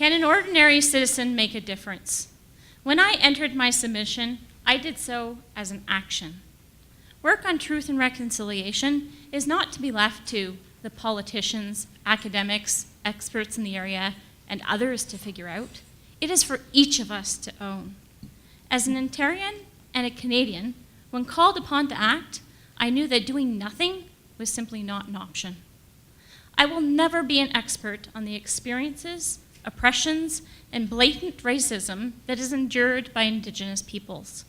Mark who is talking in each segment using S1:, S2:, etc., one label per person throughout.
S1: Can an ordinary citizen make a difference? When I entered my submission, I did so as an action. Work on truth and reconciliation is not to be left to the politicians, academics, experts in the area, and others to figure out. It is for each of us to own. As an Ontarian and a Canadian, when called upon to act, I knew that doing nothing was simply not an option. I will never be an expert on the experiences, oppressions, and blatant racism that is endured by Indigenous peoples,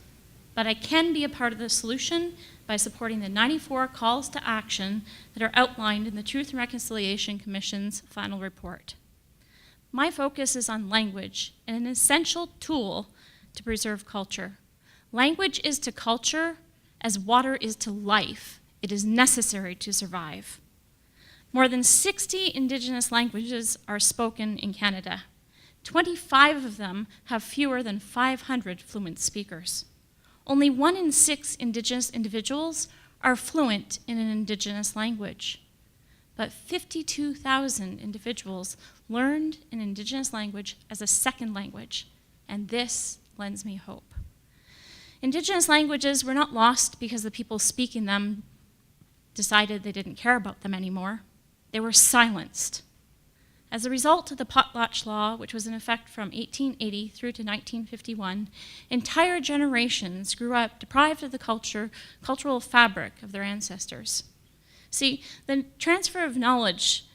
S1: but I can be a part of the solution by supporting the 94 calls to action that are outlined in the Truth and Reconciliation Commission's final report. My focus is on language, and an essential tool to preserve culture. Language is to culture as water is to life. It is necessary to survive. More than 60 Indigenous languages are spoken in Canada. 25 of them have fewer than 500 fluent speakers. Only 1 in 6 Indigenous individuals are fluent in an Indigenous language. But 52,000 individuals learned an Indigenous language as a second language, and this lends me hope. Indigenous languages were not lost because the people speaking them decided they didn't care about them anymore. They were silenced. As a result of the Potlatch Law, which was in effect from 1880 through to 1951, entire generations grew up deprived of the cultural fabric of their ancestors. See, the transfer of knowledge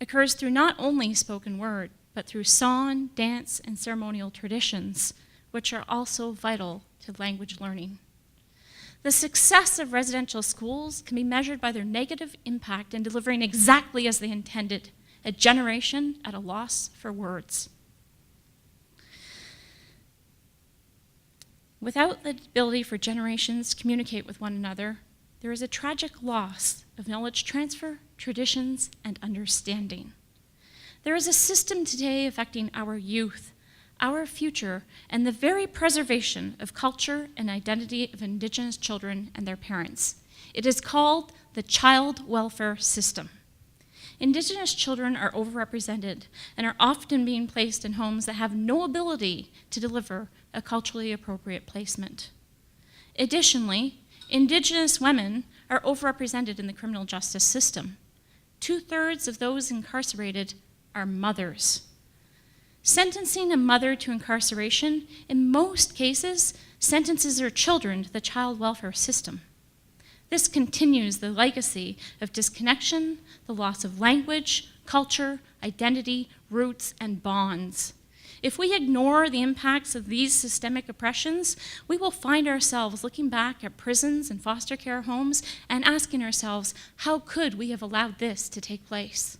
S1: occurs through not only spoken word, but through song, dance, and ceremonial traditions, which are also vital to language learning. The success of residential schools can be measured by their negative impact in delivering exactly as they intended, a generation at a loss for words. Without the ability for generations to communicate with one another, there is a tragic loss of knowledge transfer, traditions, and understanding. There is a system today affecting our youth, our future, and the very preservation of culture and identity of Indigenous children and their parents. It is called the child welfare system. Indigenous children are overrepresented and are often being placed in homes that have no ability to deliver a culturally appropriate placement. Additionally, Indigenous women are overrepresented in the criminal justice system. 2/3 of those incarcerated are mothers. Sentencing a mother to incarceration, in most cases, sentences her children to the child welfare system. This continues the legacy of disconnection, the loss of language, culture, identity, roots, and bonds. If we ignore the impacts of these systemic oppressions, we will find ourselves looking back at prisons and foster care homes and asking ourselves, how could we have allowed this to take place?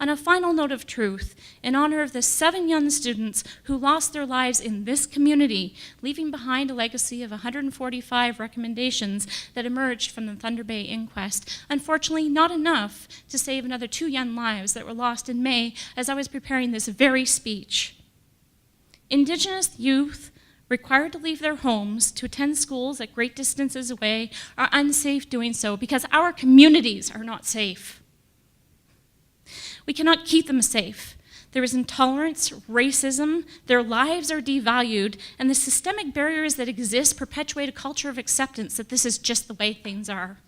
S1: On a final note of truth, in honor of the 7 young students who lost their lives in this community, leaving behind a legacy of 145 recommendations that emerged from the Thunder Bay inquest, unfortunately not enough to save another 2 young lives that were lost in May as I was preparing this very speech. Indigenous youth required to leave their homes to attend schools at great distances away are unsafe doing so because our communities are not safe. We cannot keep them safe. There is intolerance, racism, their lives are devalued, and the systemic barriers that exist perpetuate a culture of acceptance that this is just the way things are.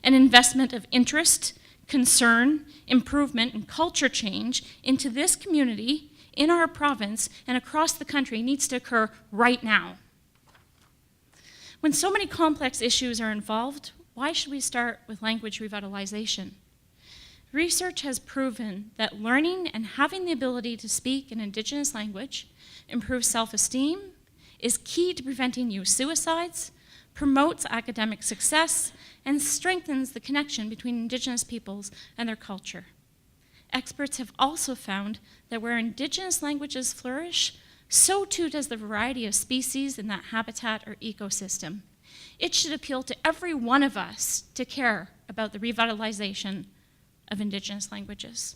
S1: An investment of interest, concern, improvement, and culture change into this community, in our province, and across the country needs to occur right now. When so many complex issues are involved, why should we start with language revitalization? Research has proven that learning and having the ability to speak an Indigenous language improves self-esteem, is key to preventing youth suicides, promotes academic success, and strengthens the connection between Indigenous peoples and their culture. Experts have also found that where Indigenous languages flourish, so too does the variety of species in that habitat or ecosystem. It should appeal to every one of us to care about the revitalization of Indigenous languages.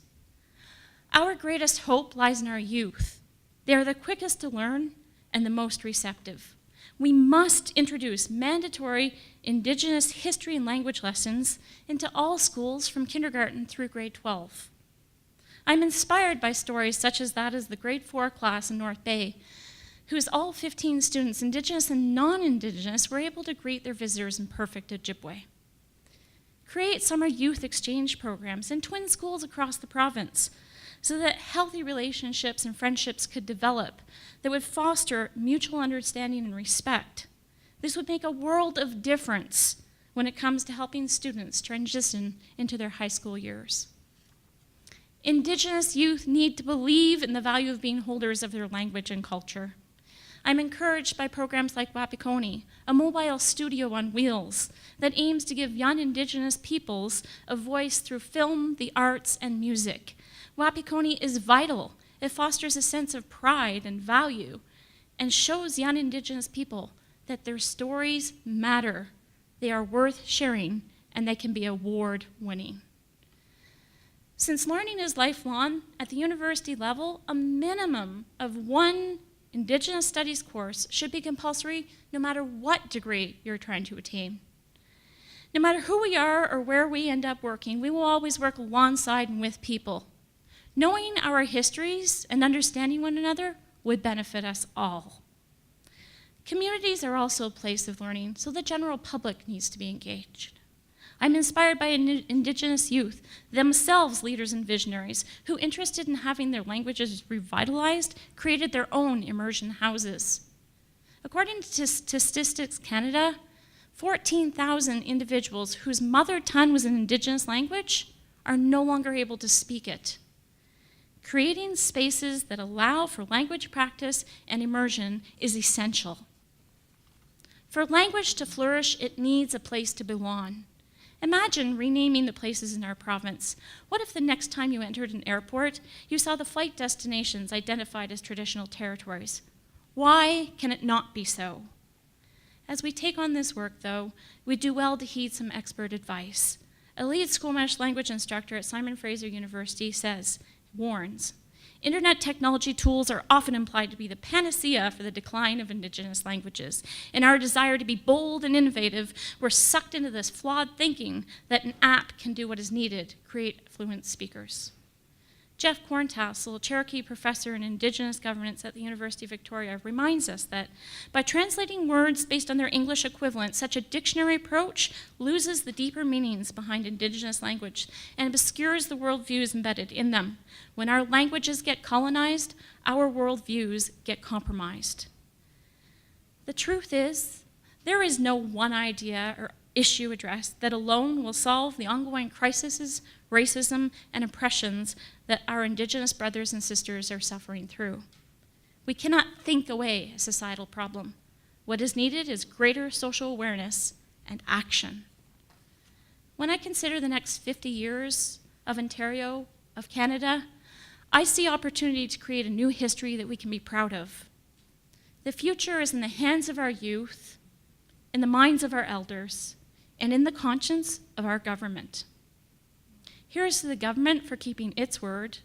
S1: Our greatest hope lies in our youth. They are the quickest to learn and the most receptive. We must introduce mandatory Indigenous history and language lessons into all schools from kindergarten through grade 12. I'm inspired by stories such as that of the grade 4 class in North Bay, whose all 15 students, Indigenous and non-Indigenous, were able to greet their visitors in perfect Ojibwe. Create summer youth exchange programs in twin schools across the province so that healthy relationships and friendships could develop that would foster mutual understanding and respect. This would make a world of difference when it comes to helping students transition into their high school years. Indigenous youth need to believe in the value of being holders of their language and culture. I'm encouraged by programs like Wapikoni, a mobile studio on wheels that aims to give young Indigenous peoples a voice through film, the arts, and music. Wapikoni is vital. It fosters a sense of pride and value and shows young Indigenous people that their stories matter, they are worth sharing, and they can be award-winning. Since learning is lifelong, at the university level, a minimum of one Indigenous Studies course should be compulsory no matter what degree you're trying to attain. No matter who we are or where we end up working, we will always work alongside and with people. Knowing our histories and understanding one another would benefit us all. Communities are also a place of learning, so the general public needs to be engaged. I'm inspired by Indigenous youth, themselves leaders and visionaries, who, interested in having their languages revitalized, created their own immersion houses. According to Statistics Canada, 14,000 individuals whose mother tongue was an Indigenous language are no longer able to speak it. Creating spaces that allow for language practice and immersion is essential. For language to flourish, it needs a place to belong. Imagine renaming the places in our province. What if the next time you entered an airport, you saw the flight destinations identified as traditional territories? Why can it not be so? As we take on this work, though, we do well to heed some expert advice. A lead Squamish language instructor at Simon Fraser University warns, Internet technology tools are often implied to be the panacea for the decline of Indigenous languages. In our desire to be bold and innovative, we're sucked into this flawed thinking that an app can do what is needed, create fluent speakers. Jeff Corntassel, a Cherokee professor in Indigenous governance at the University of Victoria, reminds us that by translating words based on their English equivalent, such a dictionary approach loses the deeper meanings behind Indigenous language and obscures the worldviews embedded in them. When our languages get colonized, our worldviews get compromised. The truth is, there is no one idea or issue addressed that alone will solve the ongoing crises, racism, and oppressions that our Indigenous brothers and sisters are suffering through. We cannot think away a societal problem. What is needed is greater social awareness and action. When I consider the next 50 years of Ontario, of Canada, I see opportunity to create a new history that we can be proud of. The future is in the hands of our youth, in the minds of our elders, and in the conscience of our government. Here is to the government for keeping its word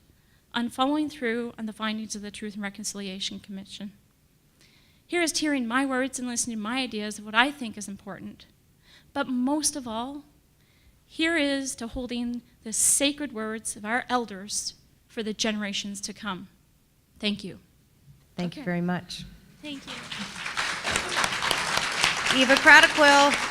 S1: on following through on the findings of the Truth and Reconciliation Commission. Here is to hearing my words and listening to my ideas of what I think is important. But most of all, here is to holding the sacred words of our elders for the generations to come. Thank you.
S2: Thank you very much.
S1: Thank you.
S2: Eva Kratochvil.